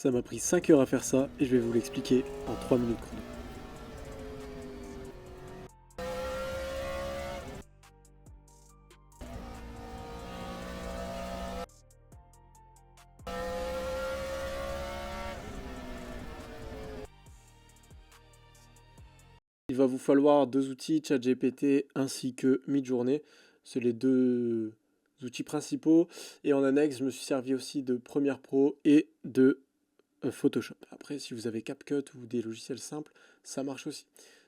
Ça m'a pris 5 heures à faire ça et je vais vous l'expliquer en 3 minutes chrono. Il va vous falloir deux outils, ChatGPT ainsi que Midjourney. C'est les deux outils principaux. Et en annexe, je me suis servi aussi de Premiere Pro et de Photoshop. Après, si vous avez CapCut ou des logiciels simples, ça marche aussi.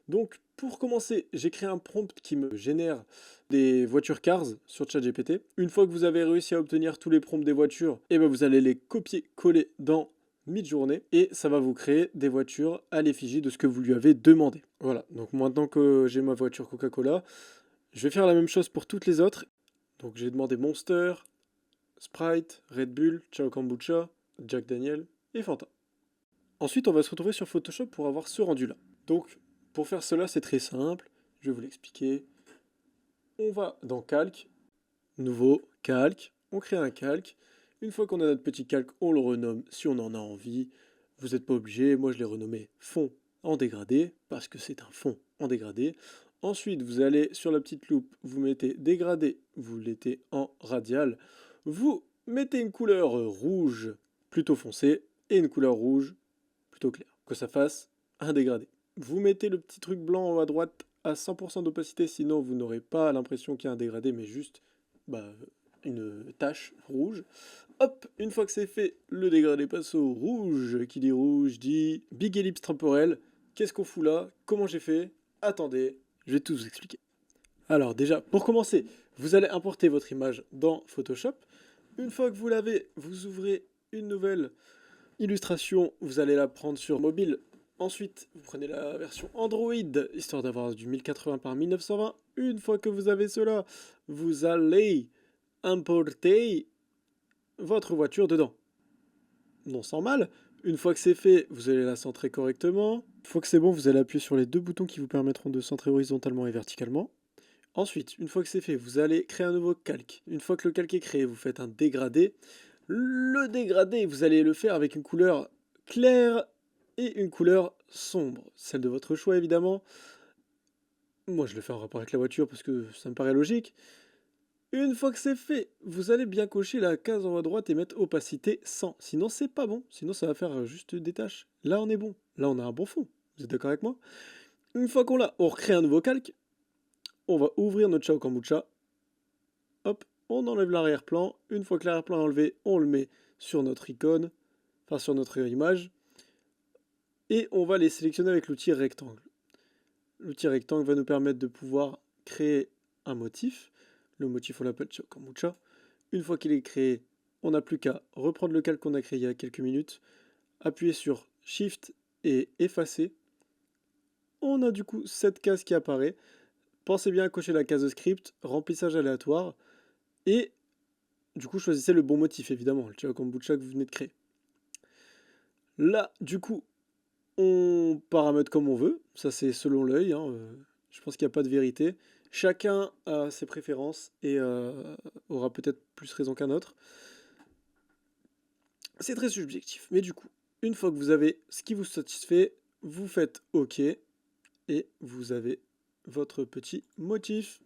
Donc, pour commencer, j'ai créé un prompt qui me génère des voitures cars sur ChatGPT. Une fois que vous avez réussi à obtenir tous les prompts des voitures, et ben vous allez les copier-coller dans Midjourney et ça va vous créer des voitures à l'effigie de ce que vous lui avez demandé. Voilà, donc maintenant que j'ai ma voiture Coca-Cola, je vais faire la même chose pour toutes les autres. Donc j'ai demandé Monster, Sprite, Red Bull, Ciao Kombucha, Jack Daniel et Fanta. Ensuite, on va se retrouver sur Photoshop pour avoir ce rendu-là. Donc, pour faire cela, c'est très simple. Je vais vous l'expliquer. On va dans Calque, Nouveau, Calque. On crée un calque. Une fois qu'on a notre petit calque, on le renomme si on en a envie. Vous n'êtes pas obligé. Moi, je l'ai renommé fond en dégradé parce que c'est un fond en dégradé. Ensuite, vous allez sur la petite loupe, vous mettez dégradé, vous le mettez en radial. Vous mettez une couleur rouge plutôt foncée et une couleur rouge plutôt clair, que ça fasse un dégradé. Vous mettez le petit truc blanc en haut à droite à 100% d'opacité, sinon vous n'aurez pas l'impression qu'il y a un dégradé, mais juste une tache rouge. Hop, une fois que c'est fait, le dégradé passe au rouge. Qui dit rouge dit big ellipse temporelle. Qu'est-ce qu'on fout là? Comment j'ai fait? Attendez, je vais tout vous expliquer. Alors déjà, pour commencer, vous allez importer votre image dans Photoshop. Une fois que vous l'avez, vous ouvrez une nouvelle illustration, vous allez la prendre sur mobile. Ensuite, vous prenez la version Android, histoire d'avoir du 1080 par 1920. Une fois que vous avez cela, vous allez importer votre voiture dedans. Non sans mal. Une fois que c'est fait, vous allez la centrer correctement. Une fois que c'est bon, vous allez appuyer sur les deux boutons qui vous permettront de centrer horizontalement et verticalement. Ensuite, une fois que c'est fait, vous allez créer un nouveau calque. Une fois que le calque est créé, vous faites un dégradé. Le dégradé, vous allez le faire avec une couleur claire et une couleur sombre. Celle de votre choix, évidemment. Moi, je le fais en rapport avec la voiture parce que ça me paraît logique. Une fois que c'est fait, vous allez bien cocher la case en haut à droite et mettre opacité 100. Sinon, c'est pas bon. Sinon, ça va faire juste des taches. Là, on est bon. Là, on a un bon fond. Vous êtes d'accord avec moi? Une fois qu'on l'a, on recrée un nouveau calque. On va ouvrir notre Ciao Kombucha. Hop, on enlève l'arrière-plan. Une fois que l'arrière-plan est enlevé, on le met sur notre icône, enfin sur notre image. Et on va les sélectionner avec l'outil rectangle. L'outil rectangle va nous permettre de pouvoir créer un motif. Le motif, on l'appelle Ciao Kombucha. Une fois qu'il est créé, on n'a plus qu'à reprendre le calque qu'on a créé il y a quelques minutes, appuyer sur Shift et effacer. On a du coup cette case qui apparaît. Pensez bien à cocher la case script, remplissage aléatoire, et du coup choisissez le bon motif évidemment, le Ciao Kombucha que vous venez de créer. Là, du coup, on paramètre comme on veut, ça c'est selon l'œil, hein, je pense qu'il n'y a pas de vérité. Chacun a ses préférences et aura peut-être plus raison qu'un autre. C'est très subjectif, mais du coup, une fois que vous avez ce qui vous satisfait, vous faites OK et vous avez votre petit motif.